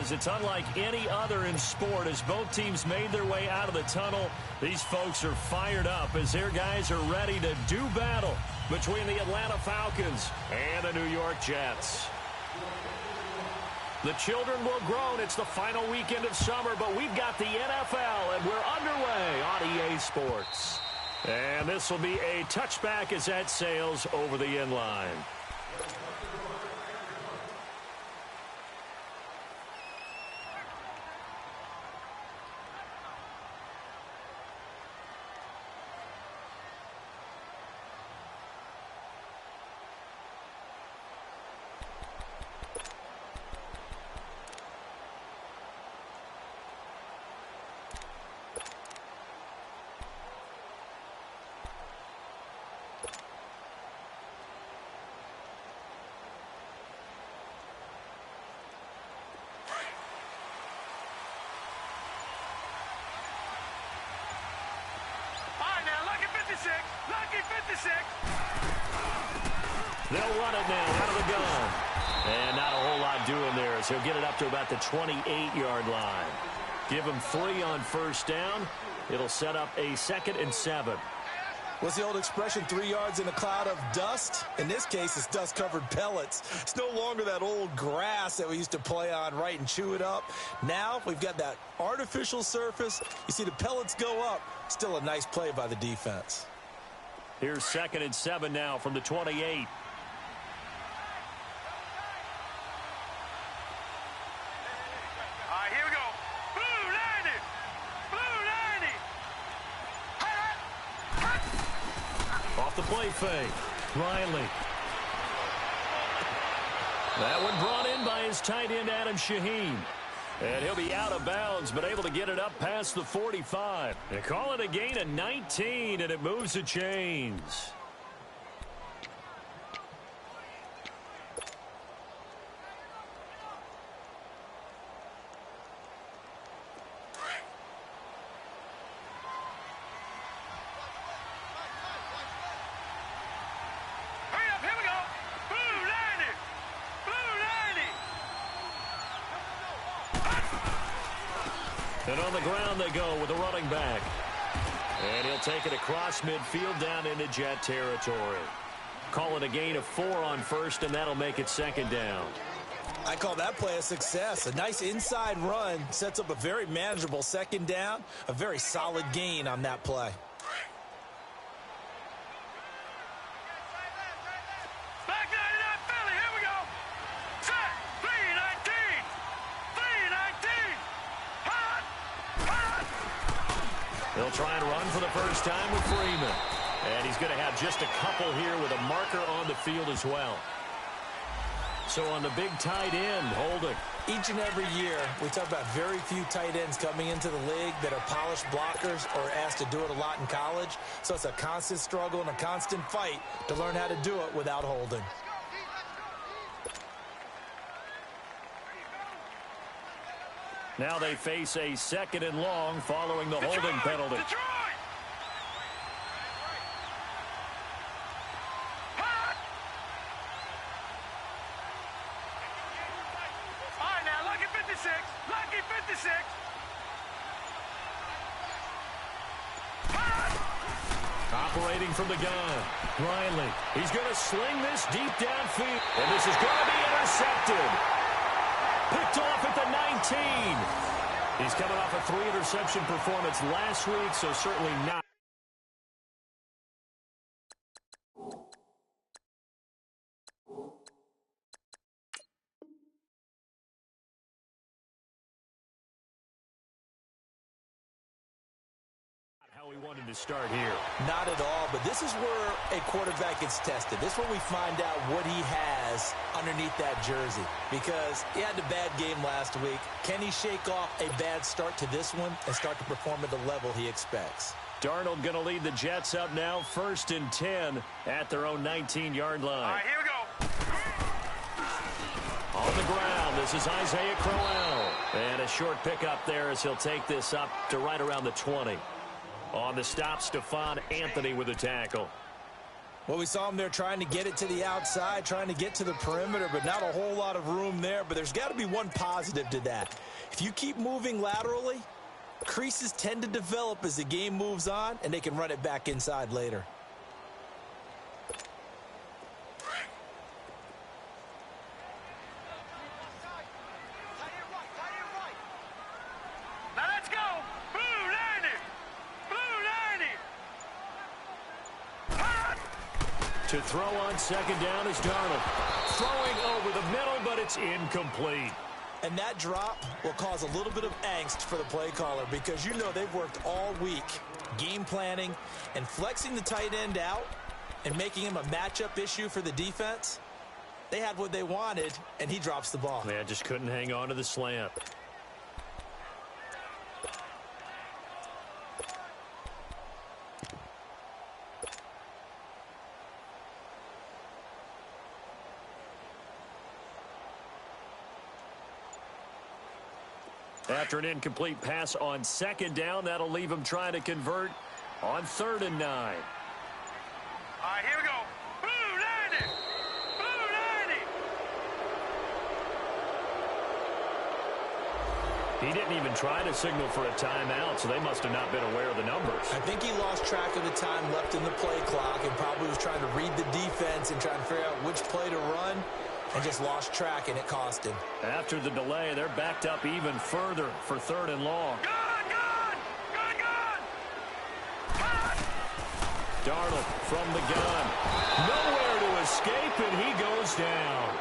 is it's unlike any other in sport. As both teams made their way out of the tunnel, these folks are fired up as their guys are ready to do battle between the Atlanta Falcons and the New York Jets. The children will groan. It's the final weekend of summer, but we've got the NFL, and we're underway on EA Sports. And this will be a touchback as that sails over the end line. Lucky 56. They'll run it now out of the gun. And not a whole lot doing there as he'll get it up to about the 28-yard line. Give him 3 on first down. It'll set up a 2nd and 7. What's the old expression, 3 yards in a cloud of dust? In this case, it's dust-covered pellets. It's no longer that old grass that we used to play on, right, and chew it up. Now we've got that artificial surface. You see the pellets go up. Still a nice play by the defense. Here's 2nd and 7 now from the 28. All right, here we go. Blue 90. Blue 90. Off the play fake. Riley. That one brought in by his tight end, Adam Shaheen. And he'll be out of bounds, but able to get it up past the 45. They call it a gain of 19, and it moves the chains. And on the ground they go with a running back. And he'll take it across midfield down into Jet territory. Call it a gain of 4 on first, and that'll make it 2nd down. I call that play a success. A nice inside run sets up a very manageable 2nd down. A very solid gain on that play. They'll try and run for the first time with Freeman. And he's going to have just a couple here with a marker on the field as well. So on the big tight end, Holding. Each and every year, we talk about very few tight ends coming into the league that are polished blockers or asked to do it a lot in college. So it's a constant struggle and a constant fight to learn how to do it without Holding. Now they face a 2nd and long following the holding penalty. Detroit! All right, now, lucky 56. Lucky 56. Operating from the gun. Riley. He's going to sling this deep downfield. And this is going to be intercepted. Picked off at the 19. He's coming off a 3-interception performance last week, so certainly not. How we wanted to start here. Not at all, but this is where a quarterback gets tested. This is where we find out what he has underneath that jersey, because he had a bad game last week. Can he shake off a bad start to this one and start to perform at the level he expects? Darnold going to lead the Jets up now, 1st and 10 at their own 19-yard line. All right, here we go. On the ground, this is Isaiah Crowell. And a short pickup there as he'll take this up to right around the 20. On the stop, Stephon Anthony with a tackle. Well, we saw him there trying to get it to the outside, trying to get to the perimeter, but not a whole lot of room there. But there's got to be one positive to that. If you keep moving laterally, creases tend to develop as the game moves on, and they can run it back inside later. Now let's go. Blue 90. Blue 90. To throw on second down is Darnold. Throwing over the middle, but it's incomplete. And that drop will cause a little bit of angst for the play caller because you know they've worked all week game planning and flexing the tight end out and making him a matchup issue for the defense. They had what they wanted, and he drops the ball. Man, just couldn't hang on to the slant. After an incomplete pass on second down, that'll leave him trying to convert on 3rd and 9. All right, here we go. Blue 90. Blue 90. He didn't even try to signal for a timeout, so they must have not been aware of the numbers. I think he lost track of the time left in the play clock and probably was trying to read the defense and trying to figure out which play to run and just lost track, and it cost him. After the delay, they're backed up even further for 3rd and long. Good, good. Good, good. Darnold from the gun. Nowhere to escape, and he goes down.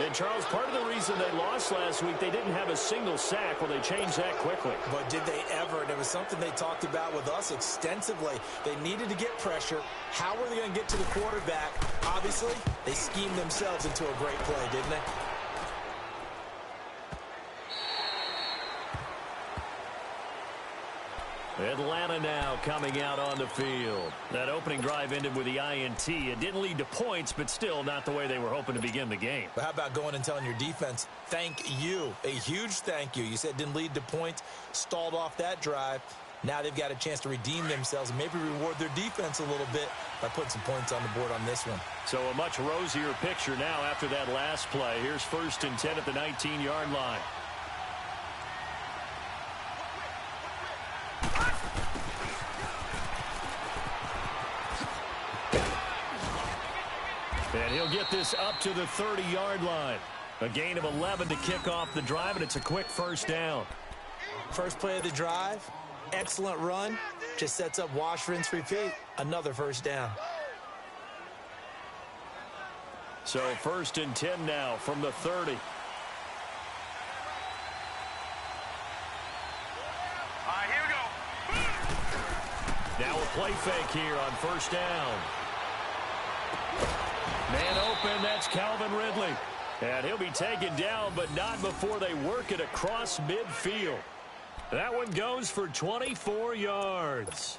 And, Charles, part of the reason they lost last week, they didn't have a single sack. Well, they changed that quickly. But did they ever? And it was something they talked about with us extensively. They needed to get pressure. How were they going to get to the quarterback? Obviously, they schemed themselves into a great play, didn't they? Atlanta now coming out on the field. That opening drive ended with the INT. It didn't lead to points, but still not the way they were hoping to begin the game. But how about going and telling your defense, thank you, a huge thank you. You said it didn't lead to points, stalled off that drive. Now they've got a chance to redeem themselves and maybe reward their defense a little bit by putting some points on the board on this one. So a much rosier picture now after that last play. Here's 1st and 10 at the 19-yard line. And he'll get this up to the 30-yard line. A gain of 11 to kick off the drive, and it's a quick 1st down. First play of the drive, excellent run. Just sets up wash, rinse, repeat. Another 1st down. So 1st and 10 now from the 30. All right, here we go. Now a play fake here on 1st down. Man open, that's Calvin Ridley. And he'll be taken down, but not before they work it across midfield. That one goes for 24 yards.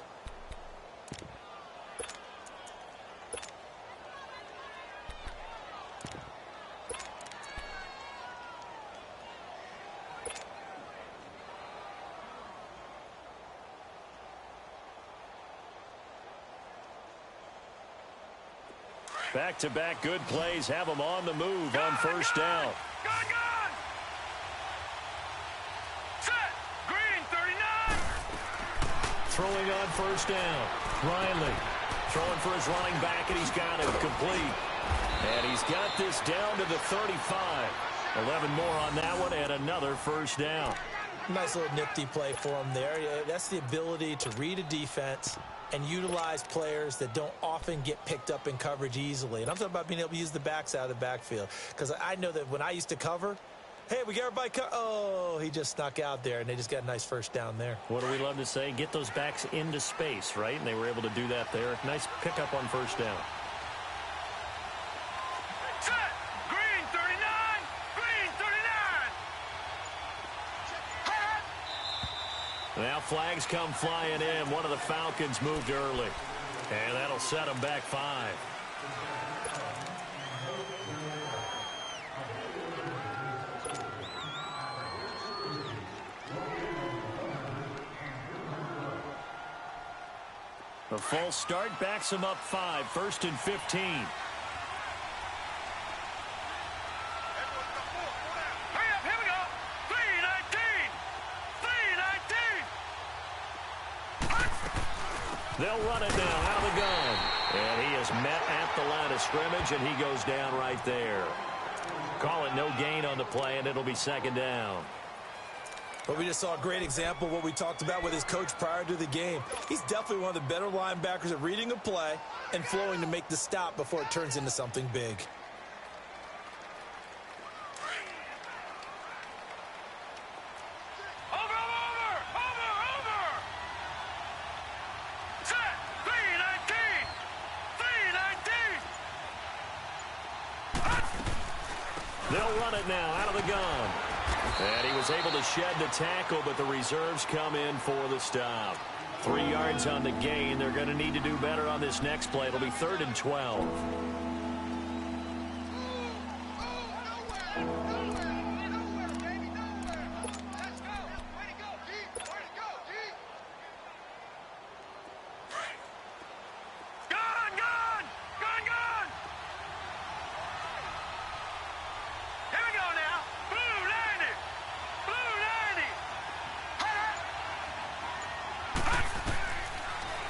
Back-to-back good plays have them on the move on 1st down. Good, good. Set. Green 39. Throwing on 1st down. Riley throwing for his running back, and he's got it complete. And he's got this down to the 35. 11 more on that one, and another 1st down. Nice little nifty play for him there. Yeah, that's the ability to read a defense and utilize players that don't often get picked up in coverage easily. And I'm talking about being able to use the backs out of the backfield. Because I know that when I used to cover, hey, we got everybody oh, he just snuck out there, and they just got a nice 1st down there. What do we love to say? Get those backs into space, right? And they were able to do that there. Nice pickup on 1st down. Set. Green 39. Green 39. Now flags come flying in. One of the Falcons moved early. And that'll set them back 5. A false start backs him up 5, 1st and 15. Hurry up, here we go. 3:19. They'll run it now out of the gun. And he is met at the line of scrimmage, and he goes down right there. Call it no gain on the play, and it'll be 2nd down. But we just saw a great example of what we talked about with his coach prior to the game. He's definitely one of the better linebackers at reading a play and flowing to make the stop before it turns into something big. Over. Set. 3:19. 3:19. They'll run it now out of the gun. And he was able to shed the tackle, but the reserves come in for the stop. 3 yards on the gain. They're going to need to do better on this next play. It'll be 3rd and 12.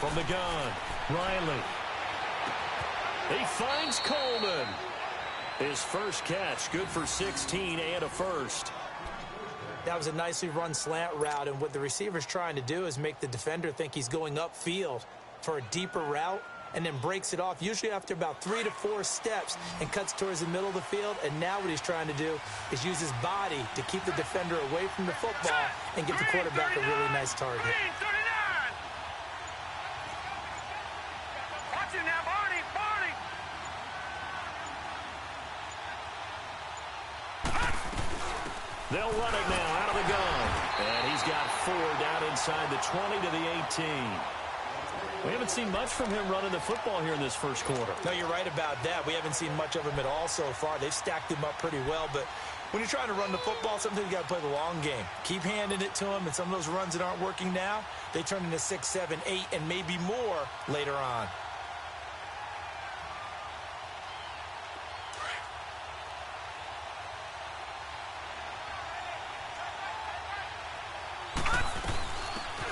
From the gun, Riley. He finds Coleman. His first catch, good for 16 and a first. That was a nicely run slant route, and what the receiver's trying to do is make the defender think he's going upfield for a deeper route, and then breaks it off, usually after about 3 to 4 steps, and cuts towards the middle of the field. And now what he's trying to do is use his body to keep the defender away from the football and give the quarterback a really nice target. They'll run it now out of the gun. And he's got 4 down inside the 20 to the 18. We haven't seen much from him running the football here in this first quarter. No, you're right about that. We haven't seen much of him at all so far. They've stacked him up pretty well, but when you're trying to run the football, sometimes you got to play the long game. Keep handing it to him, and some of those runs that aren't working now, they turn into 6, 7, 8, and maybe more later on.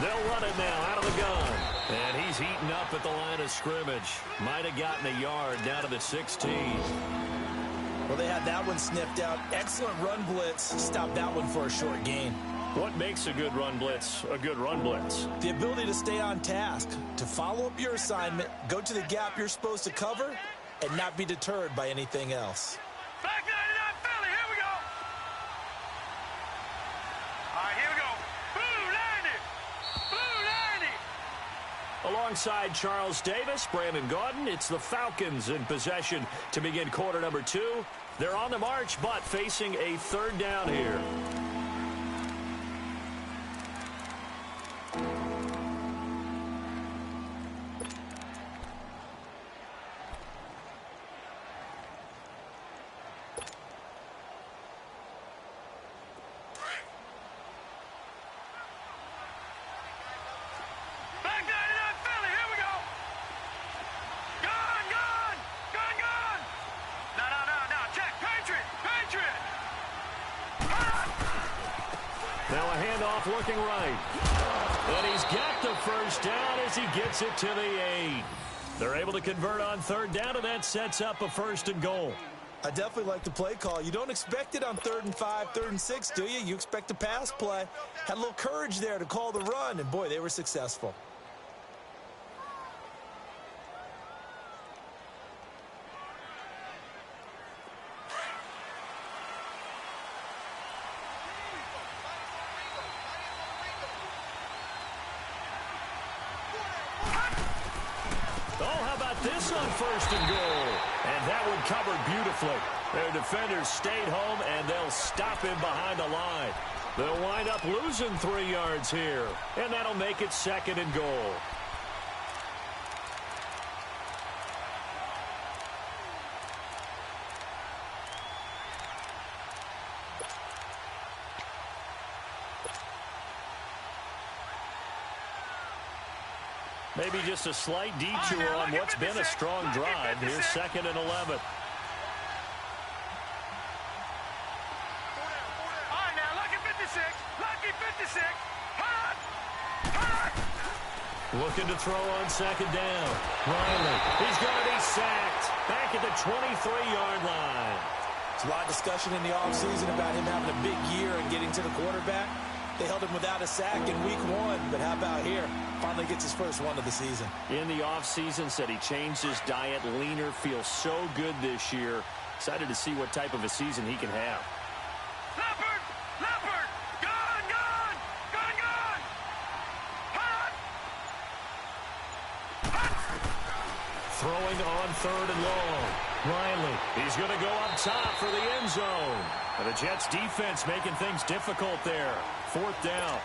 They'll run it now out of the gun. And he's heating up at the line of scrimmage. Might have gotten a yard down to the 16. Well, they had that one sniffed out. Excellent run blitz. Stopped that one for a short gain. What makes a good run blitz a good run blitz? The ability to stay on task, to follow up your assignment, go to the gap you're supposed to cover, and not be deterred by anything else. Back 99 Philly, here we go. All right, here we go. Blue 90. Alongside Charles Davis, Brandon Gaudin, it's the Falcons in possession to begin quarter number 2. They're on the march, but facing a 3rd down here. Looking right. And he's got the first down as he gets it to the 8. They're able to convert on 3rd down, and that sets up a 1st and goal. I definitely like the play call. You don't expect it on 3rd and 5, 3rd and 6, do you? You expect a pass play. Had a little courage there to call the run, and boy, they were successful. This on 1st and goal. And that one covered beautifully. Their defenders stayed home, and they'll stop him behind the line. They'll wind up losing 3 yards here. And that'll make it 2nd and goal. Maybe just a slight detour on what's been a strong drive. Here's 2nd and 11. All right, now, lucky 56. Lucky 56. Hot! Hot! Looking to throw on 2nd down. Riley, he's going to be sacked. Back at the 23-yard line. There's a lot of discussion in the offseason about him having a big year and getting to the quarterback. They held him without a sack in week 1, but how about here? Finally gets his first one of the season. In the offseason, said he changed his diet, leaner, feels so good this year. Excited to see what type of a season he can have. Leopard! Leopard! Gone! Gone! Gone! Gone! Hot! Hot! Throwing on 3rd and long. Riley, he's going to go up top for the end zone. And the Jets defense making things difficult there. 4th down.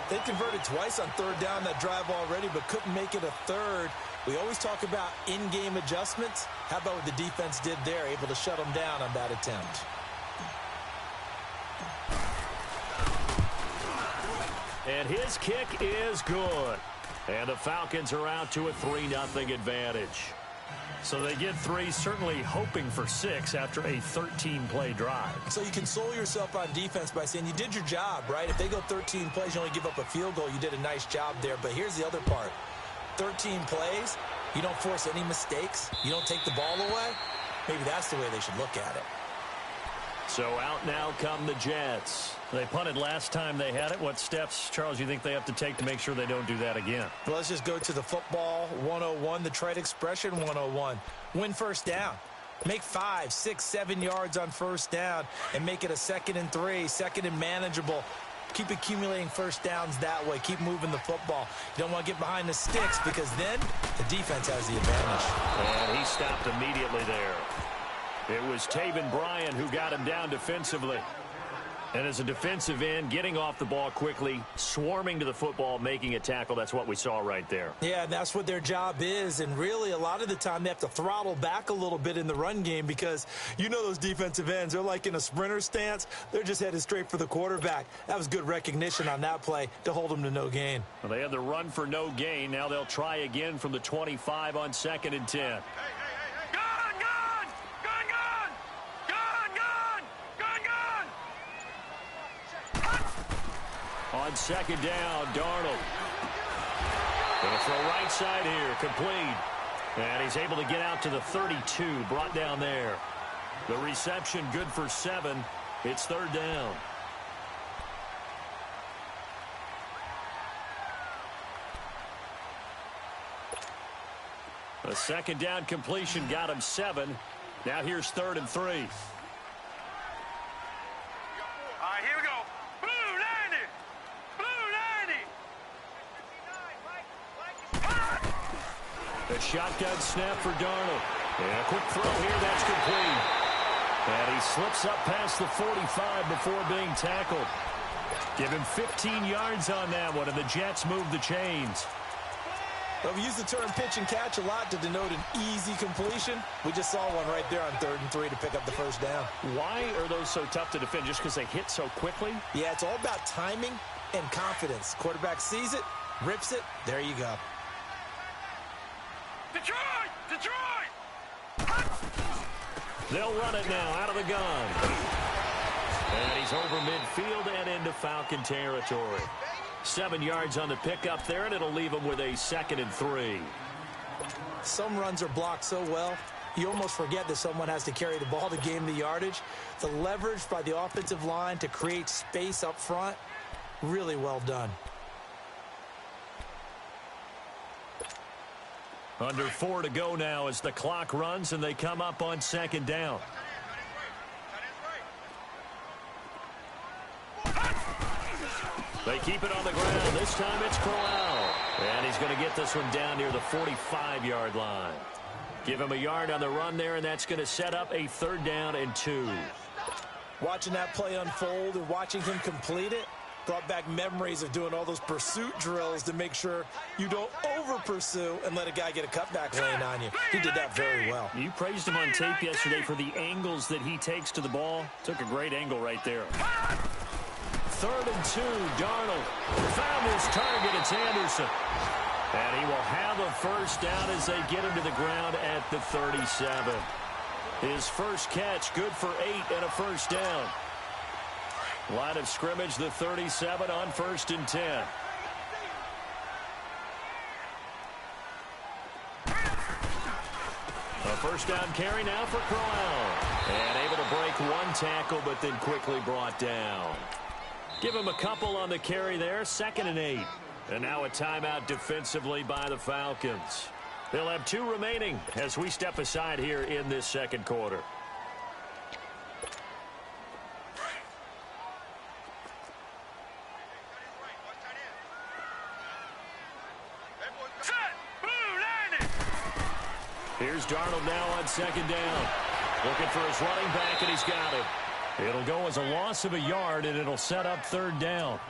They converted twice on 3rd down that drive already, but couldn't make it a 3rd. We always talk about in-game adjustments. How about what the defense did there, able to shut them down on that attempt? And his kick is good. And the Falcons are out to a 3-0 advantage. So they get 3, certainly hoping for 6 after a 13-play drive. So you console yourself on defense by saying you did your job, right? If they go 13 plays, you only give up a field goal, you did a nice job there. But here's the other part. 13 plays, you don't force any mistakes, you don't take the ball away. Maybe that's the way they should look at it. So out now come the Jets. They punted last time they had it. What steps, Charles, you think they have to take to make sure they don't do that again? Well, let's just go to the football 101, the trade expression 101. Win first down. Make 5, 6, 7 yards on first down and make it a 2nd and 3, 2nd and manageable. Keep accumulating first downs that way. Keep moving the football. You don't want to get behind the sticks because then the defense has the advantage. And he stopped immediately there. It was Taven Bryan who got him down defensively. And as a defensive end, getting off the ball quickly, swarming to the football, making a tackle, that's what we saw right there. Yeah, and that's what their job is. And really, a lot of the time, they have to throttle back a little bit in the run game because you know those defensive ends, they're like in a sprinter stance. They're just headed straight for the quarterback. That was good recognition on that play to hold them to no gain. Well, they had the run for no gain. Now they'll try again from the 25 on 2nd and 10. On 2nd down, Darnold. Going to throw right side here, complete. And he's able to get out to the 32, brought down there. The reception good for 7. It's 3rd down. A 2nd down completion got him 7. Now here's 3rd and 3. All right, here we go. A shotgun snap for Darnold. And a quick throw here, that's complete. And he slips up past the 45 before being tackled. Give him 15 yards on that one, and the Jets move the chains. Well, we use the term pitch and catch a lot to denote an easy completion. We just saw one right there on 3rd and 3 to pick up the first down. Why are those so tough to defend? Just because they hit so quickly? Yeah, it's all about timing and confidence. Quarterback sees it, rips it, there you go. Detroit! Detroit! They'll run it now out of the gun. And he's over midfield and into Falcon territory. 7 yards on the pickup there, and it'll leave him with a 2nd and 3. Some runs are blocked so well, you almost forget that someone has to carry the ball to gain the yardage. The leverage by the offensive line to create space up front, really well done. Under 4 to go now as the clock runs and they come up on 2nd down. They keep it on the ground. This time it's Corral. And he's going to get this one down near the 45-yard line. Give him a yard on the run there, and that's going to set up a 3rd down and 2. Watching that play unfold and watching him complete it brought back memories of doing all those pursuit drills to make sure you don't over-pursue and let a guy get a cutback lane on you. He did that very well. You praised him on tape yesterday for the angles that he takes to the ball. Took a great angle right there. 3rd and 2, Darnold found his target. It's Anderson. And he will have a first down as they get him to the ground at the 37. His first catch, good for 8 and a first down. Line of scrimmage, the 37 on 1st and 10. A first down carry now for Crowell. And able to break one tackle, but then quickly brought down. Give him a couple on the carry there, 2nd and 8. And now a timeout defensively by the Falcons. They'll have 2 remaining as we step aside here in this second quarter. Here's Darnold now on 2nd down. Looking for his running back, and he's got it. It'll go as a loss of a yard, and it'll set up 3rd down.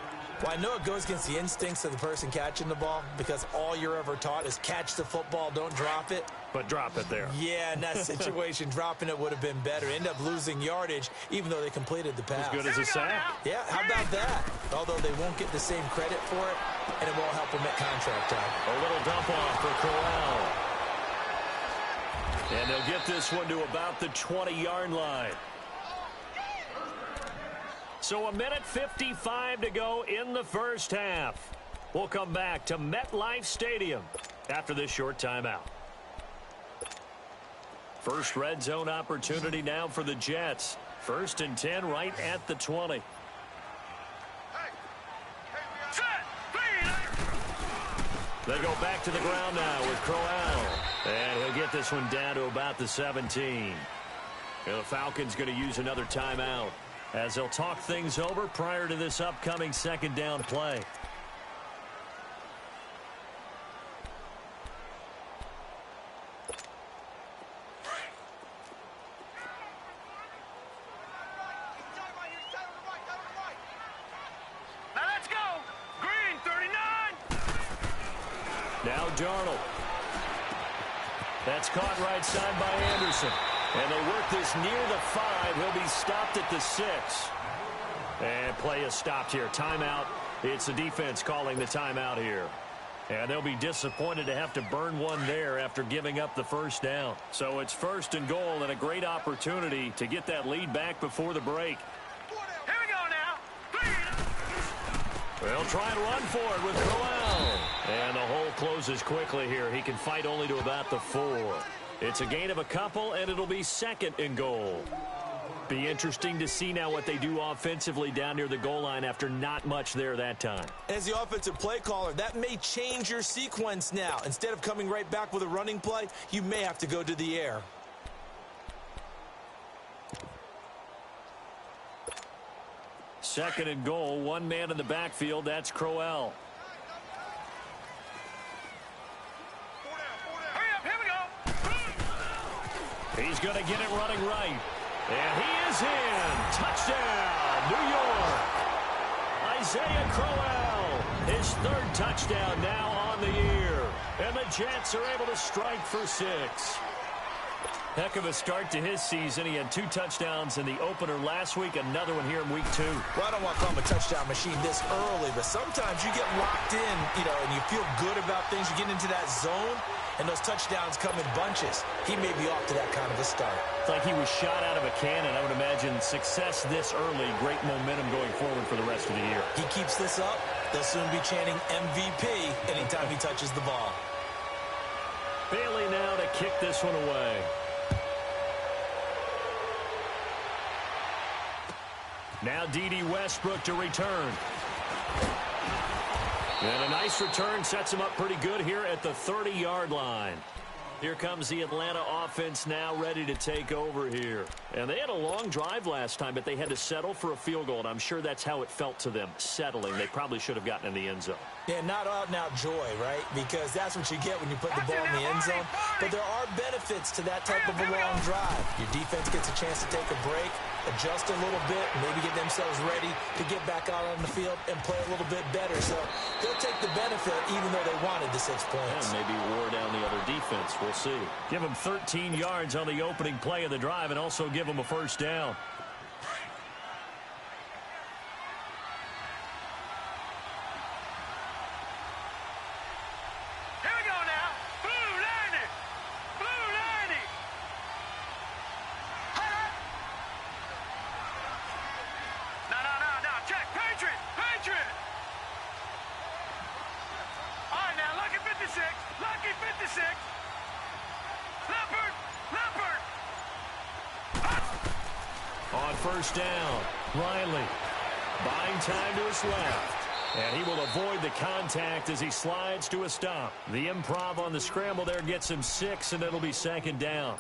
Well, I know it goes against the instincts of the person catching the ball because all you're ever taught is catch the football, don't drop it. But drop it there. Yeah, in that situation, dropping it would have been better. End up losing yardage, even though they completed the pass. As good as a sack. Yeah, how about that? Although they won't get the same credit for it, and it won't help them at contract time. A little dump off for Corral. And they'll get this one to about the 20-yard line. So 1:55 to go in the first half. We'll come back to MetLife Stadium after this short timeout. First red zone opportunity now for the Jets. 1st and 10 right at the 20. They go back to the ground now with Crowell. And he'll get this one down to about the 17. And the Falcons going to use another timeout as they'll talk things over prior to this upcoming 2nd down play. Now let's go. Green, 39. Now Darnold. That's caught right side by Anderson. And they work this near the 5. He'll be stopped at the 6. And play is stopped here. Timeout. It's the defense calling the timeout here. And they'll be disappointed to have to burn one there after giving up the first down. So it's 1st and goal and a great opportunity to get that lead back before the break. Here we go now. They'll try and run for it with Crowell. And the hole closes quickly here. He can fight only to about the 4. It's a gain of a couple, and it'll be 2nd and goal. Be interesting to see now what they do offensively down near the goal line after not much there that time. As the offensive play caller, that may change your sequence now. Instead of coming right back with a running play, you may have to go to the air. Second and goal, one man in the backfield. That's Crowell. Hurry up, here we go. He's going to get it running right. And he is in. Touchdown, New York. Isaiah Crowell, his 3rd touchdown now on the year. And the Jets are able to strike for 6. Heck of a start to his season. He had 2 touchdowns in the opener last week, another one here in week 2. Well, I don't want to call him a touchdown machine this early, but sometimes you get locked in, and you feel good about things. You get into that zone, and those touchdowns come in bunches. He may be off to that kind of a start. It's like he was shot out of a cannon. I would imagine success this early, great momentum going forward for the rest of the year. He keeps this up, they'll soon be chanting MVP anytime he touches the ball. Bailey now to kick this one away. Now D.D. Westbrook to return. And a nice return sets him up pretty good here at the 30-yard line. Here comes the Atlanta offense now ready to take over here. And they had a long drive last time, but they had to settle for a field goal, and I'm sure that's how it felt to them, settling. They probably should have gotten in the end zone. Yeah, not out-and-out joy, right? Because that's what you get when you put the ball in the end zone. But there are benefits to that type of a long drive. Your defense gets a chance to take a break, adjust a little bit, maybe get themselves ready to get back out on the field and play a little bit better. So they'll take the benefit even though they wanted the 6 points. And maybe wore down the other defense. We'll see. Give them 13 yards on the opening play of the drive and also give them a first down. first down. Riley buying time to his left. And he will avoid the contact as he slides to a stop. The improv on the scramble there gets him 6, and it'll be second down.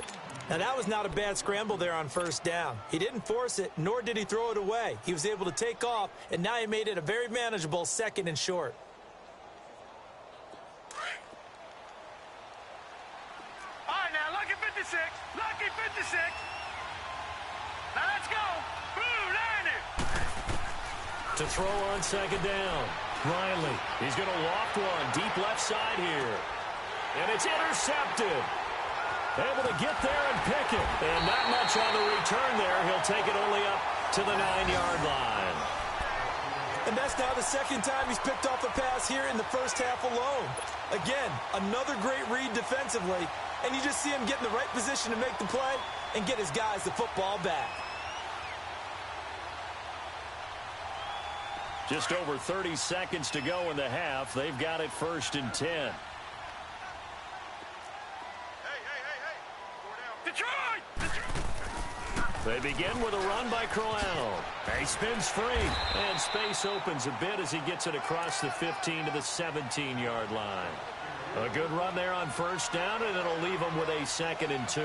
Now, that was not a bad scramble there on first down. He didn't force it, nor did he throw it away. He was able to take off, and now he made it a very manageable 2nd and short. All right, now, lucky 56. Lucky 56. Now, let's go. Blue line it. To throw on second down. Riley, he's going to loft one deep left side here. And it's intercepted. Able to get there and pick it. And not much on the return there. He'll take it only up to the 9-yard line. And that's now the 2nd time he's picked off a pass here in the first half alone. Again, another great read defensively. And you just see him get in the right position to make the play and get his guys the football back. Just over 30 seconds to go in the half. They've got it 1st and 10. They begin with a run by Crowell. He spins free, and space opens a bit as he gets it across the 15 to the 17-yard line. A good run there on first down, and it'll leave him with a 2nd and 2.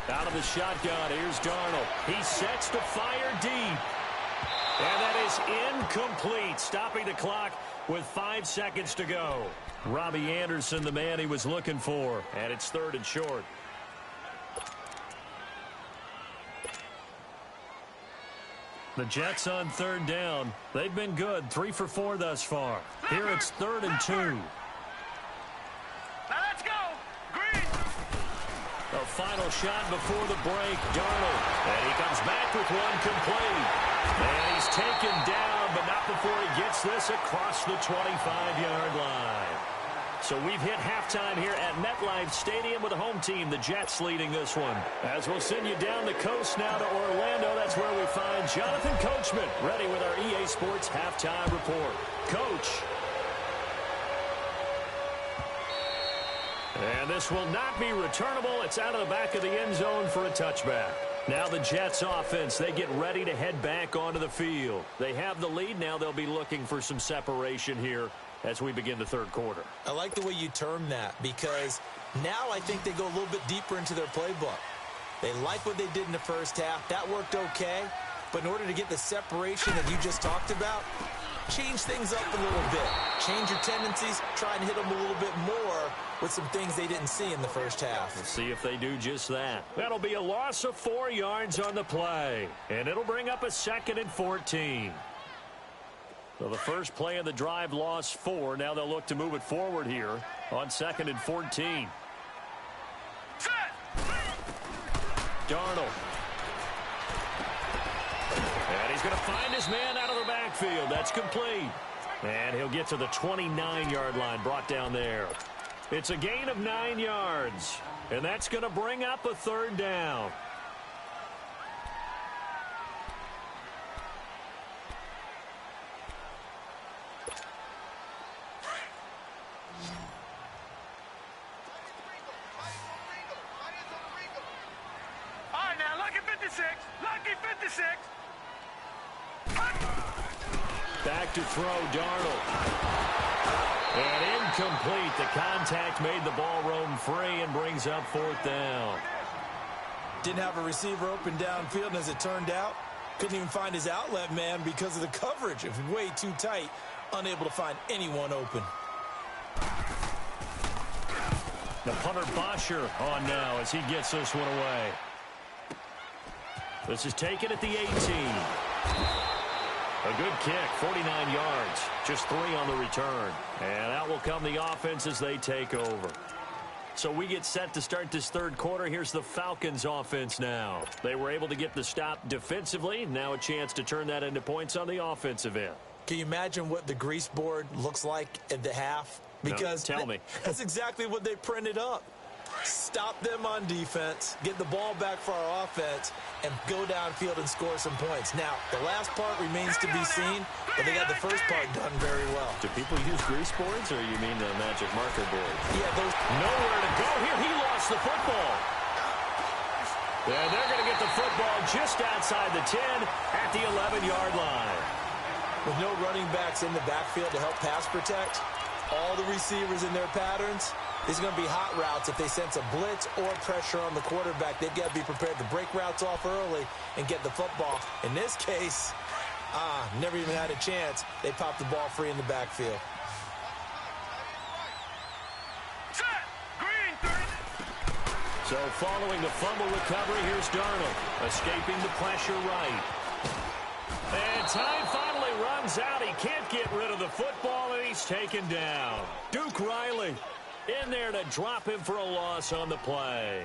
Out of the shotgun, here's Darnold. He sets to fire deep. And that is incomplete, stopping the clock with 5 seconds to go. Robbie Anderson, the man he was looking for, and it's 3rd and short. The Jets on 3rd down. They've been good, 3 for 4 thus far. Here it's 3rd and 2. A final shot before the break, Darnold. And he comes back with one complete. And he's taken down, but not before he gets this across the 25-yard line. So we've hit halftime here at MetLife Stadium with the home team, the Jets, leading this one. As we'll send you down the coast now to Orlando, that's where we find Jonathan Coachman, ready with our EA Sports halftime report. Coach. And this will not be returnable. It's out of the back of the end zone for a touchback. Now the Jets offense, they get ready to head back onto the field. They have the lead. Now they'll be looking for some separation here as we begin the 3rd quarter. I like the way you term that, because now I think they go a little bit deeper into their playbook. They like what they did in the first half. That worked okay. But in order to get the separation that you just talked about, change things up a little bit. Change your tendencies. Try and hit them a little bit more with some things they didn't see in the first half. Let's see if they do just that. That'll be a loss of 4 yards on the play. And it'll bring up a 2nd and 14. So the first play of the drive lost 4. Now they'll look to move it forward here on 2nd and 14. Darnold. And he's going to find his man out of the backfield. That's complete. And he'll get to the 29-yard line, brought down there. It's a gain of 9 yards. And that's going to bring up a 3rd down. All right, now, lucky 56. Lucky 56. Back to throw, Darnold. And incomplete. The contact made the ball roam free and brings up 4th down. Didn't have a receiver open downfield, and as it turned out, couldn't even find his outlet man because of the coverage. It was way too tight, unable to find anyone open. The punter Bosher on now as he gets this one away. This is taken at the 18. A good kick, 49 yards, just 3 on the return. And out will come the offense as they take over. So we get set to start this 3rd quarter. Here's the Falcons offense now. They were able to get the stop defensively. Now a chance to turn that into points on the offensive end. Can you imagine what the grease board looks like at the half? Because no, tell me. That's exactly what they printed up. Stop them on defense, get the ball back for our offense, and go downfield and score some points. Now, the last part remains to be seen, but they got the first part done very well. Do people use grease boards, or you mean the magic marker board? Yeah, those... Nowhere to go here. He lost the football. And they're going to get the football just outside the 10 at the 11-yard line. With no running backs in the backfield to help pass protect, all the receivers in their patterns, these are going to be hot routes. If they sense a blitz or pressure on the quarterback, they've got to be prepared to break routes off early and get the football. In this case, never even had a chance. They popped the ball free in the backfield. Set. Green 30. So following the fumble recovery, here's Darnold escaping the pressure right. And time finally runs out. He can't get rid of the football, and he's taken down. Duke Riley in there to drop him for a loss on the play.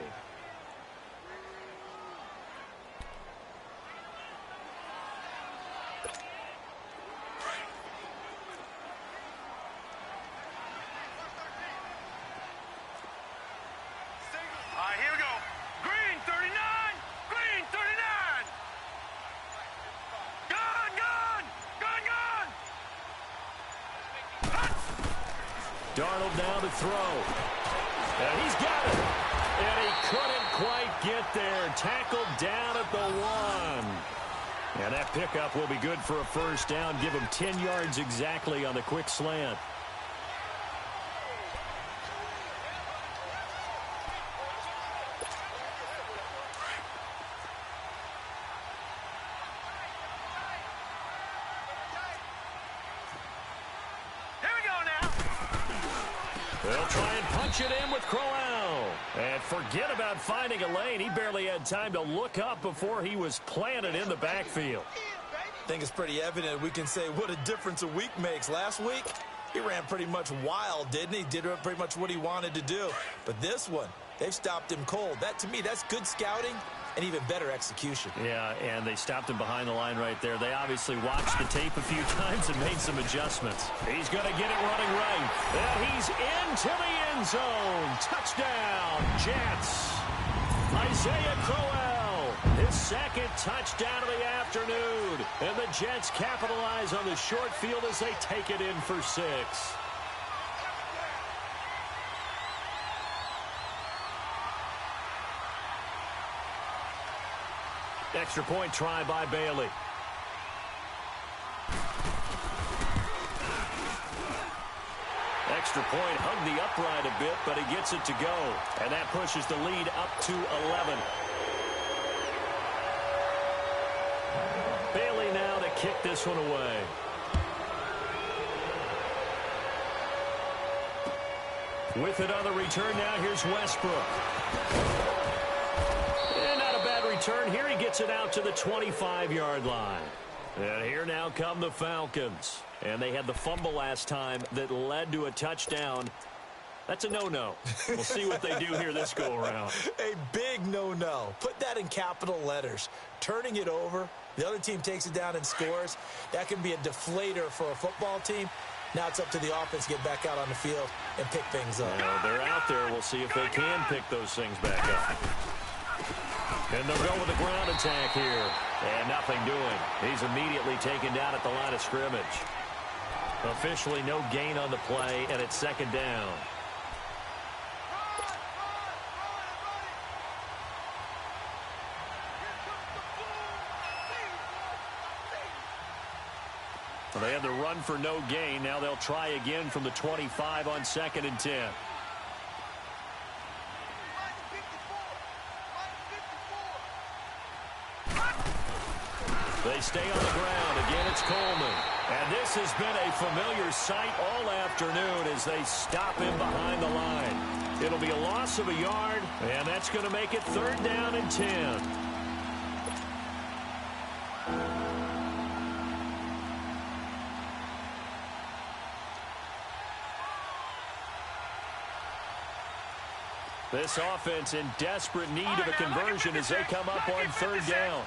All right, here we go. Green 39. Green 39. Gun, gun. Gun, gun. Darnold now to throw. And he's got it. And he couldn't quite get there. Tackled down at the 1. And that pickup will be good for a first down. Give him 10 yards exactly on the quick slant. They'll try and punch it in with Crowell. And forget about finding a lane. He barely had time to look up before he was planted in the backfield. I think it's pretty evident. We can say what a difference a week makes. Last week, he ran pretty much wild, didn't he? Did pretty much what he wanted to do. But this one, they've stopped him cold. That, to me, that's good scouting and even better execution. Yeah, and they stopped him behind the line right there. They obviously watched the tape a few times and made some adjustments. He's going to get it running right. And he's into the end zone. Touchdown, Jets. Isaiah Crowell, his second touchdown of the afternoon. And the Jets capitalize on the short field as they take it in for 6. Extra point try by Bailey. Extra point hugged the upright a bit, but he gets it to go. And that pushes the lead up to 11. Bailey now to kick this one away. With it on the return now, here's Westbrook. Return here, he gets it out to the 25-yard line. And here now come the Falcons. And they had the fumble last time that led to a touchdown. That's a no-no. We'll see what they do here this go-around. A big no-no. Put that in capital letters. Turning it over, the other team takes it down and scores. That can be a deflator for a football team. Now it's up to the offense to get back out on the field and pick things up. Well, they're out there. We'll see if they can pick those things back up. And they'll go with a ground attack here. And nothing doing. He's immediately taken down at the line of scrimmage. Officially no gain on the play, and it's second down. Well, they had the run for no gain. Now they'll try again from the 25 on 2nd and 10. They stay on the ground. Again, it's Coleman. And this has been a familiar sight all afternoon as they stop him behind the line. It'll be a loss of a yard, and that's going to make it 3rd down and 10. This offense in desperate need of a conversion as they come up on 3rd down.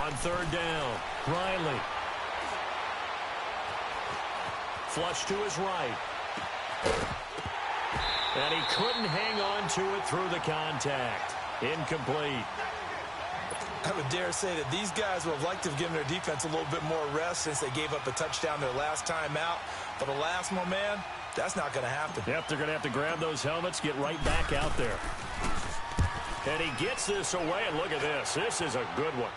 On third down, Riley. Flush to his right. And he couldn't hang on to it through the contact. Incomplete. I would dare say that these guys would have liked to have given their defense a little bit more rest since they gave up a touchdown their last time out. But alas, my man, that's not going to happen. Yep, they're going to have to grab those helmets, get right back out there. And he gets this away, and look at this. This is a good one.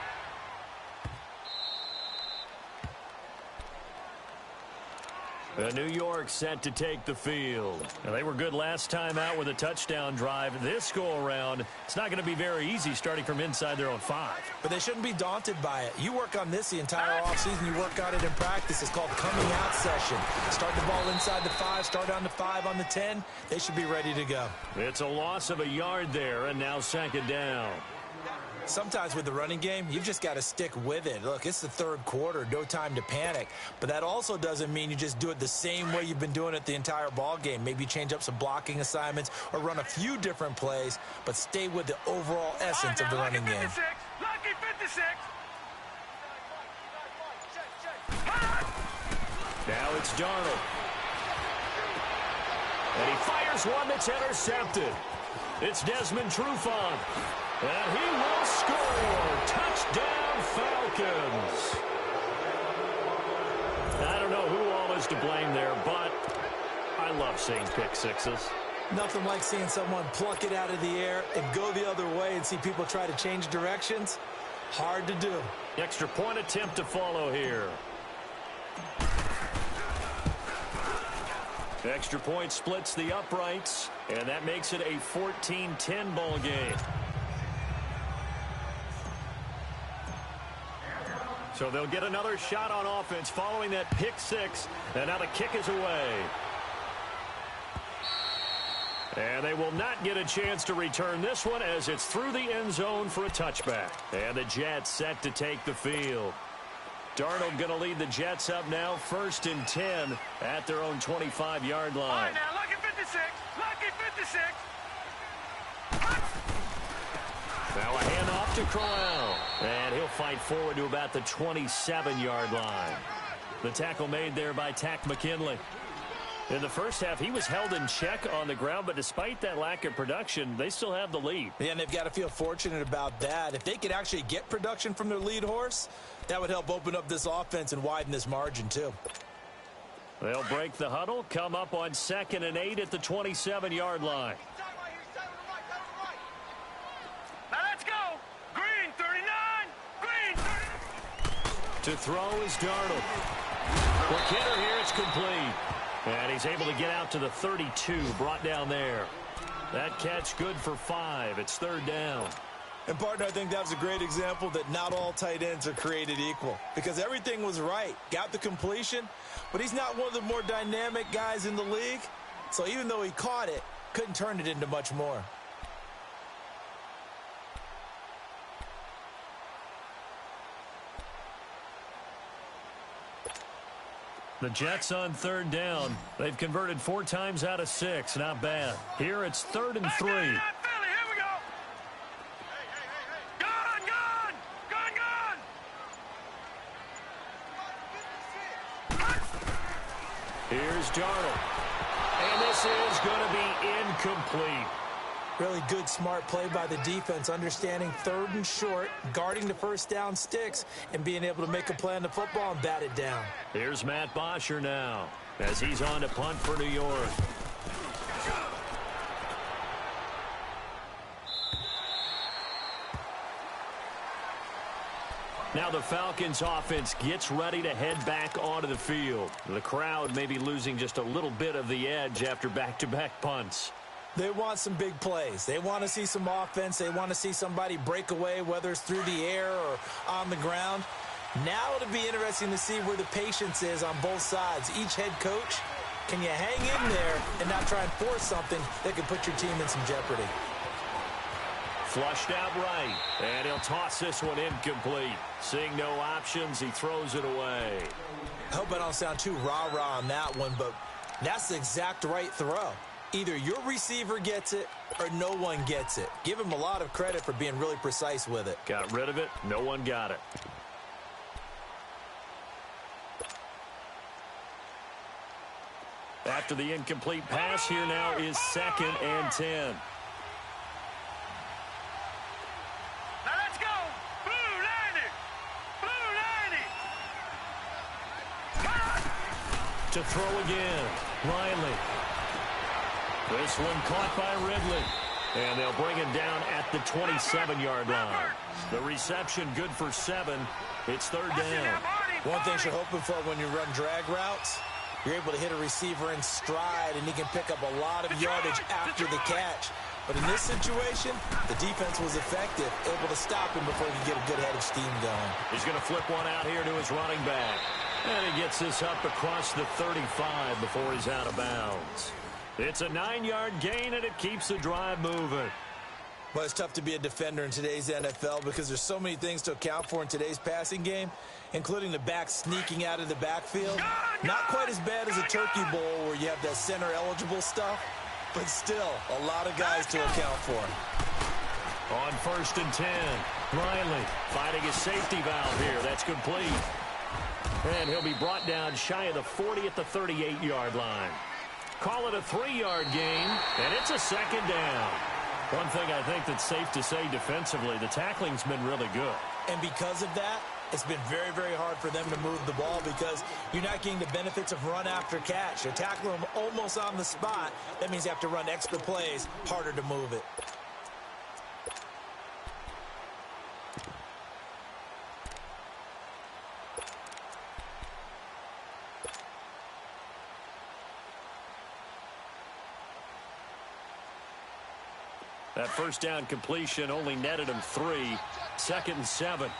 The New York set to take the field. Now, they were good last time out with a touchdown drive. This go-around, it's not going to be very easy starting from inside their own 5. But they shouldn't be daunted by it. You work on this the entire offseason. You work on it in practice. It's called coming out session. Start the ball inside the 5, start on the 5 on the 10. They should be ready to go. It's a loss of a yard there, and now second down. Sometimes with the running game, you've just got to stick with it. Look, it's the third quarter, no time to panic. But that also doesn't mean you just do it the same way you've been doing it the entire ball game. Maybe change up some blocking assignments or run a few different plays, but stay with the overall essence of the running game. Lucky 56. Now it's Darnold. And he fires one that's intercepted. It's Desmond Trufant. And he will score. Touchdown, Falcons. I don't know who all is to blame there, but I love seeing pick sixes. Nothing like seeing someone pluck it out of the air and go the other way and see people try to change directions. Hard to do. Extra point attempt to follow here. Extra point splits the uprights, and that makes it a 14-10 ball game. So they'll get another shot on offense following that pick six, and now the kick is away. And they will not get a chance to return this one as it's through the end zone for a touchback. And the Jets set to take the field. Darnold going to lead the Jets up now, 1st and 10 at their own 25-yard line. All right, now, lucky 56. Lucky 56. Now a handoff to Corral. And he'll fight forward to about the 27-yard line. The tackle made there by Tack McKinley. In the first half, he was held in check on the ground, but despite that lack of production, they still have the lead. Yeah, and they've got to feel fortunate about that. If they could actually get production from their lead horse, that would help open up this offense and widen this margin, too. They'll break the huddle, come up on 2nd and 8 at the 27-yard line. Now let's go. Green 39. Green 39. To throw is Darnold. For Kenner here, it's complete. And he's able to get out to the 32, brought down there. That catch good for 5. It's 3rd down. And, partner, I think that was a great example that not all tight ends are created equal. Because everything was right. Got the completion, but he's not one of the more dynamic guys in the league. So even though he caught it, couldn't turn it into much more. The Jets on 3rd down. They've converted 4 times out of 6. Not bad. Here it's 3rd and 3. Here we go. Gone, gone. Gone, gone. Here's Darnold. And this is going to be incomplete. Really good, smart play by the defense, understanding 3rd and short, guarding the first down sticks, and being able to make a play on the football and bat it down. Here's Matt Bosher now as he's on to punt for New York. Now the Falcons offense gets ready to head back onto the field. The crowd may be losing just a little bit of the edge after back-to-back punts. They want some big plays. They want to see some offense. They want to see somebody break away, whether it's through the air or on the ground. Now it'll be interesting to see where the patience is on both sides. Each head coach, can you hang in there and not try and force something that could put your team in some jeopardy? Flushed out right, and he'll toss this one incomplete. Seeing no options, he throws it away. I hope I don't sound too rah-rah on that one, but that's the exact right throw. Either your receiver gets it or no one gets it. Give him a lot of credit for being really precise with it. Got rid of it. No one got it. After the incomplete pass, here now is 2nd and 10. Now let's go. Blue 90. Blue 90. To throw again. Riley. This one caught by Ridley. And they'll bring him down at the 27-yard line. The reception good for 7. It's 3rd down. One thing you're hoping for when you run drag routes, you're able to hit a receiver in stride, and he can pick up a lot of yardage after the catch. But in this situation, the defense was effective, able to stop him before he could get a good head of steam going. He's going to flip one out here to his running back. And he gets this up across the 35 before he's out of bounds. It's a 9-yard gain, and it keeps the drive moving. Well, it's tough to be a defender in today's NFL because there's so many things to account for in today's passing game, including the back sneaking out of the backfield. Not quite as bad as a turkey bowl where you have that center-eligible stuff, but still a lot of guys to account for. On 1st and 10, Riley fighting a safety valve here. That's complete. And he'll be brought down shy of the 40 at the 38-yard line. Call it a 3-yard gain, and it's a 2nd down. One thing I think that's safe to say defensively, the tackling's been really good. And because of that, it's been very, very hard for them to move the ball because you're not getting the benefits of run after catch. You're tackling them almost on the spot. That means you have to run extra plays, harder to move it. That 1st down completion only netted him 3. 2nd and 7.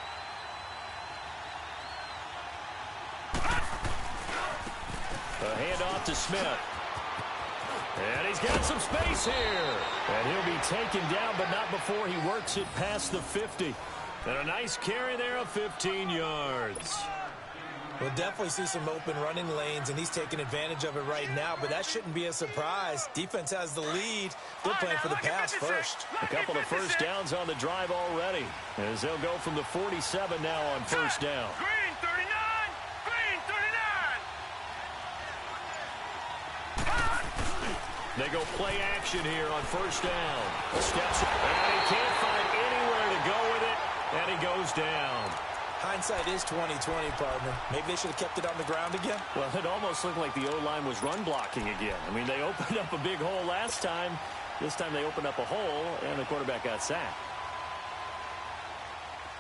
A handoff to Smith. And he's got some space here. And he'll be taken down, but not before he works it past the 50. And a nice carry there of 15 yards. We'll definitely see some open running lanes, and he's taking advantage of it right now, but that shouldn't be a surprise. Defense has the lead. They're playing for the pass first. A couple of 1st downs on the drive already, as they'll go from the 47 now on 1st down. Green 39. Green 39. They go play action here on 1st down. Steps, and he can't find anywhere to go with it, and he goes down. Hindsight is 20/20, partner. Maybe they should have kept it on the ground again. Well, it almost looked like the O-line was run blocking again. I mean, they opened up a big hole last time. This time they opened up a hole, and the quarterback got sacked.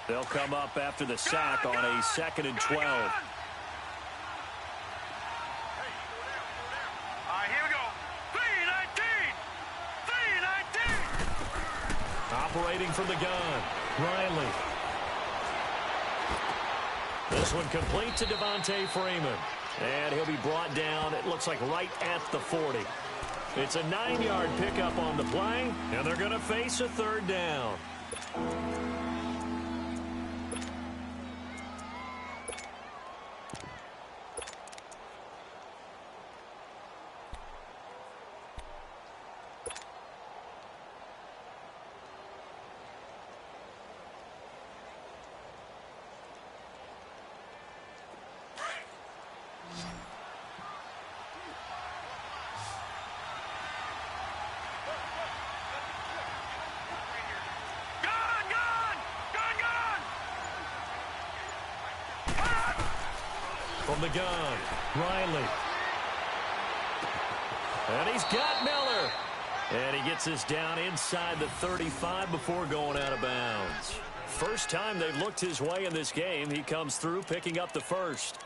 They'll come up after the sack on a 2nd and 12. All right, here we go. 3-19. 3-19. Operating from the gun, Riley. This one complete to Devontae Freeman. And he'll be brought down, it looks like right at the 40. It's a 9-yard pickup on the play, and they're going to face a 3rd down. From the gun, Riley. And he's got Miller. And he gets this down inside the 35 before going out of bounds. First time they've looked his way in this game. He comes through picking up the 1st.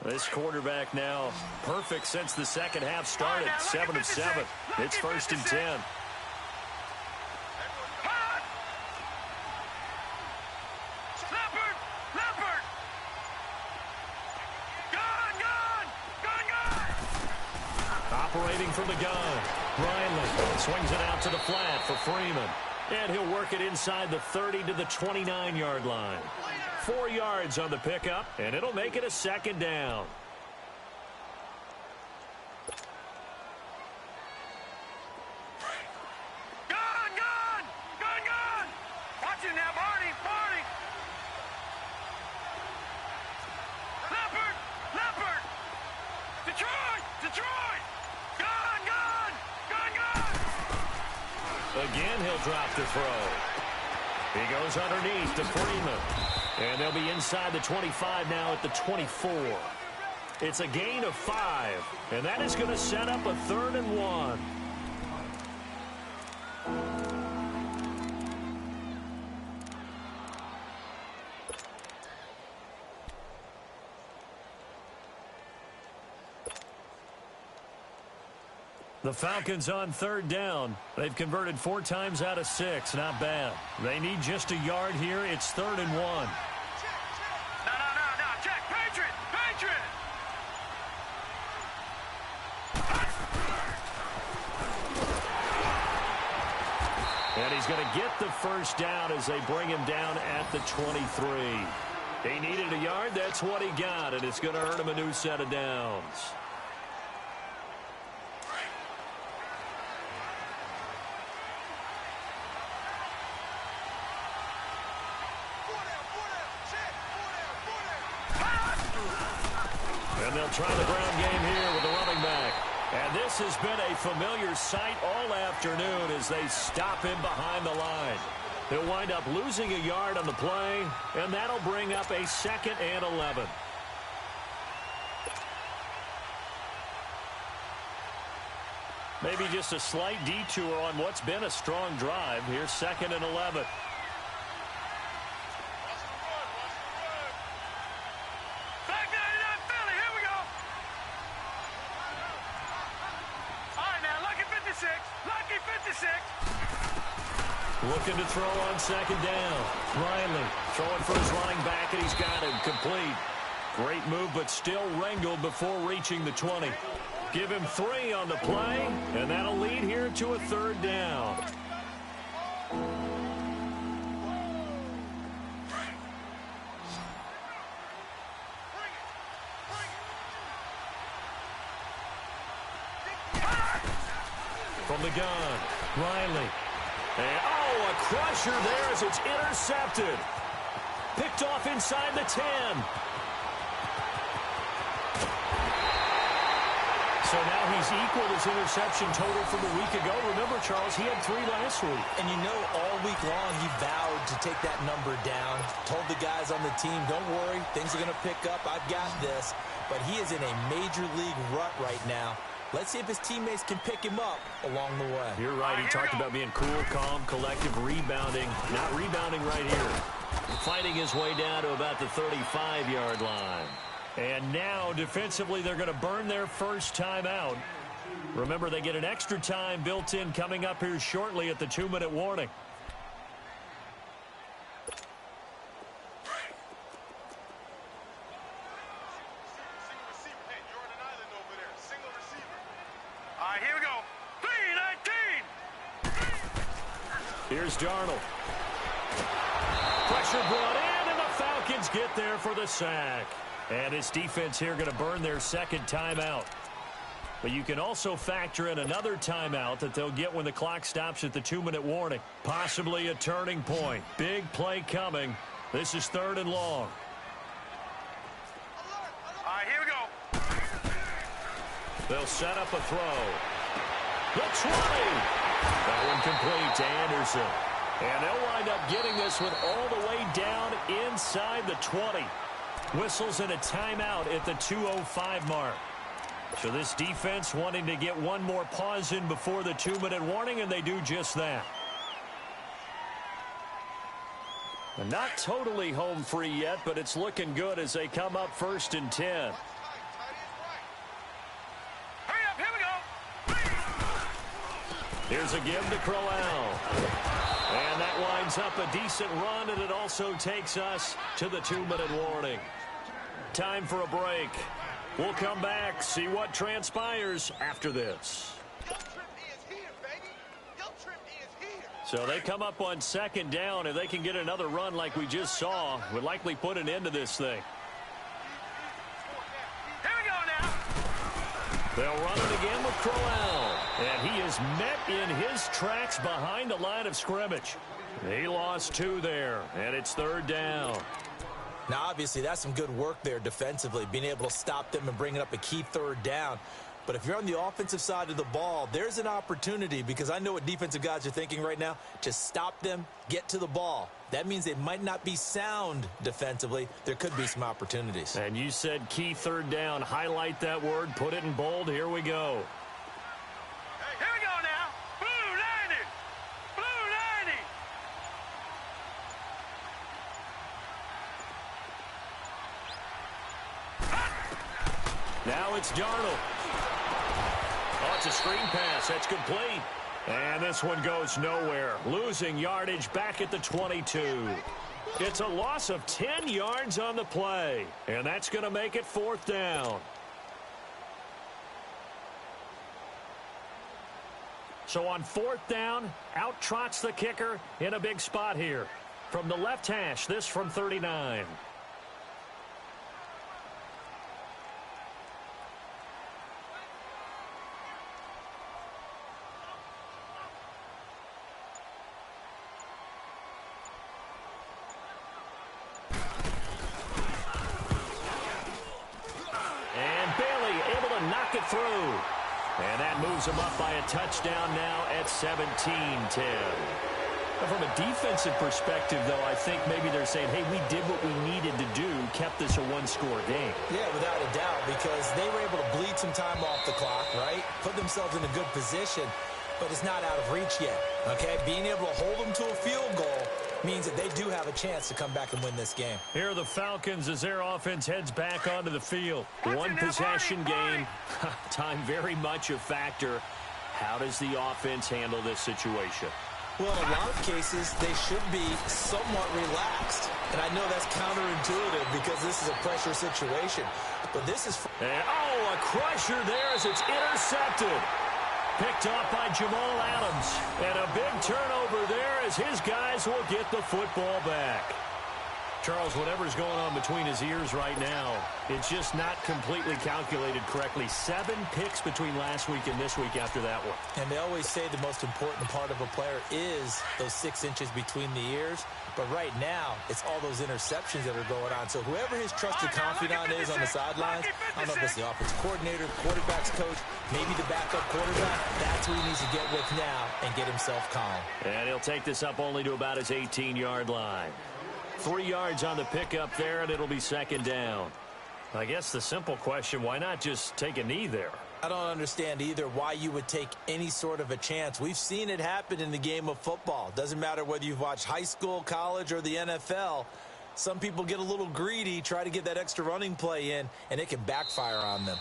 This quarterback now perfect since the 2nd half started. 7 of 7. It's 1st and 10. Leopard! Gun! Operating from the gun. Riley swings it out to the flat for Freeman. And he'll work it inside the 30 to the 29-yard line. 4 yards on the pickup, and it'll make it a 2nd down. Again, he'll drop the throw. He goes underneath to Freeman. And they'll be inside the 25 now at the 24. It's a gain of 5. And that is going to set up a 3rd and 1. The Falcons on 3rd down. They've converted 4 times out of 6. Not bad. They need just a yard here. It's 3rd and 1. No. Check. Patriot. And he's going to get the first down as they bring him down at the 23. He needed a yard. That's what he got. And it's going to earn him a new set of downs. And they'll try the ground game here with the running back. And this has been a familiar sight all afternoon as they stop him behind the line. He'll wind up losing a yard on the play, and that'll bring up a 2nd and 11. Maybe just a slight detour on what's been a strong drive. Here's 2nd and 11. Looking to throw on 2nd down. Riley throwing for his running back, and he's got him complete. Great move, but still wrangled before reaching the 20. Give him 3 on the play, and that'll lead here to a 3rd down. From the gun, Riley. And, a crusher there as it's intercepted. Picked off inside the 10. So now he's equaled his interception total from a week ago. Remember, Charles, he had 3 last week. And you know, all week long he vowed to take that number down. Told the guys on the team, don't worry, things are going to pick up. I've got this. But he is in a major league rut right now. Let's see if his teammates can pick him up along the way. You're right. He talked about being cool, calm, collective, rebounding. Not rebounding right here. Fighting his way down to about the 35-yard line. And now, defensively, they're going to burn their first timeout. Remember, they get an extra time built in coming up here shortly at the 2-minute warning. Here's Darnold. Pressure brought in, and the Falcons get there for the sack. And his defense here going to burn their 2nd timeout. But you can also factor in another timeout that they'll get when the clock stops at the 2-minute warning. Possibly a turning point. Big play coming. This is 3rd and long. All right, here we go. They'll set up a throw. The 20. That one complete to Anderson. And they'll wind up getting this one all the way down inside the 20. Whistles and a timeout at the 2:05 mark. So this defense wanting to get one more pause in before the 2-minute warning, and they do just that. And not totally home free yet, but it's looking good as they come up 1st and 10. Here's a give to Crowell. And that winds up a decent run, and it also takes us to the 2-minute warning. Time for a break. We'll come back, see what transpires after this. So they come up on 2nd down. If they can get another run like we just saw, would likely put an end to this thing. Here we go now. They'll run it again with Crowell. And he is met in his tracks behind the line of scrimmage. He lost 2 there, and it's 3rd down. Now, obviously, that's some good work there defensively, being able to stop them and bringing up a key 3rd down. But if you're on the offensive side of the ball, there's an opportunity, because I know what defensive guys are thinking right now. Just stop them, get to the ball. That means they might not be sound defensively. There could be some opportunities. And you said key third down. Highlight that word, put it in bold. Here we go. Here we go now. Blue 90. Blue 90. Now it's Darnold. Oh, it's a screen pass. That's complete. And this one goes nowhere. Losing yardage back at the 22. It's a loss of 10 yards on the play. And that's going to make it 4th down. So on 4th down, out trots the kicker in a big spot here. From the left hash, this from 39. Knock it through. And that moves them up by a touchdown now at 17-10. From a defensive perspective, though, I think maybe they're saying, hey, we did what we needed to do, kept this a one-score game. Yeah, without a doubt, because they were able to bleed some time off the clock, right? Put themselves in a good position, but it's not out of reach yet, okay? Being able to hold them to a field goal means that they do have a chance to come back and win this game. Here are the Falcons as their offense heads back onto the field. One possession game. Time very much a factor. How does the offense handle this situation? Well, in a lot of cases, they should be somewhat relaxed. And I know that's counterintuitive because this is a pressure situation. But this is... Oh, a crusher there as it's intercepted. Picked off by Jamal Adams. And a big turnover there as his guys will get the football back. Charles, whatever's going on between his ears right now, it's just not completely calculated correctly. 7 picks between last week and this week after that one. And they always say the most important part of a player is those 6 inches between the ears. But right now, it's all those interceptions that are going on. So whoever his trusted confidant is on the sidelines, I don't know if it's the offensive coordinator, quarterback's coach, maybe the backup quarterback, that's who he needs to get with now and get himself calm. And he'll take this up only to about his 18-yard line. 3 yards on the pickup there, and it'll be 2nd down. I guess the simple question, why not just take a knee there? I don't understand either why you would take any sort of a chance. We've seen it happen in the game of football. Doesn't matter whether you've watched high school, college, or the NFL. Some people get a little greedy, try to get that extra running play in, and it can backfire on them.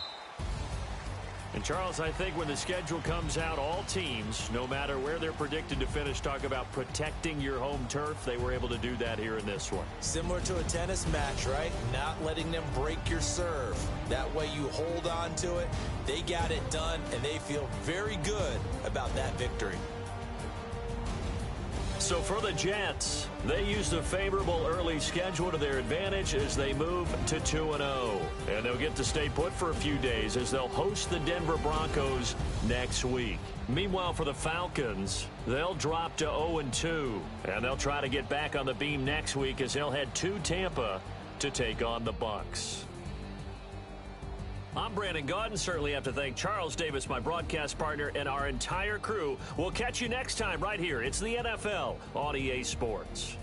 And, Charles, I think when the schedule comes out, all teams, no matter where they're predicted to finish, talk about protecting your home turf. They were able to do that here in this one. Similar to a tennis match, right? Not letting them break your serve. That way you hold on to it. They got it done, and they feel very good about that victory. So for the Jets, they used a favorable early schedule to their advantage as they move to 2-0. And they'll get to stay put for a few days as they'll host the Denver Broncos next week. Meanwhile, for the Falcons, they'll drop to 0-2. And they'll try to get back on the beam next week as they'll head to Tampa to take on the Bucs. I'm Brandon Gaudin. Certainly have to thank Charles Davis, my broadcast partner, and our entire crew. We'll catch you next time right here. It's the NFL on EA Sports.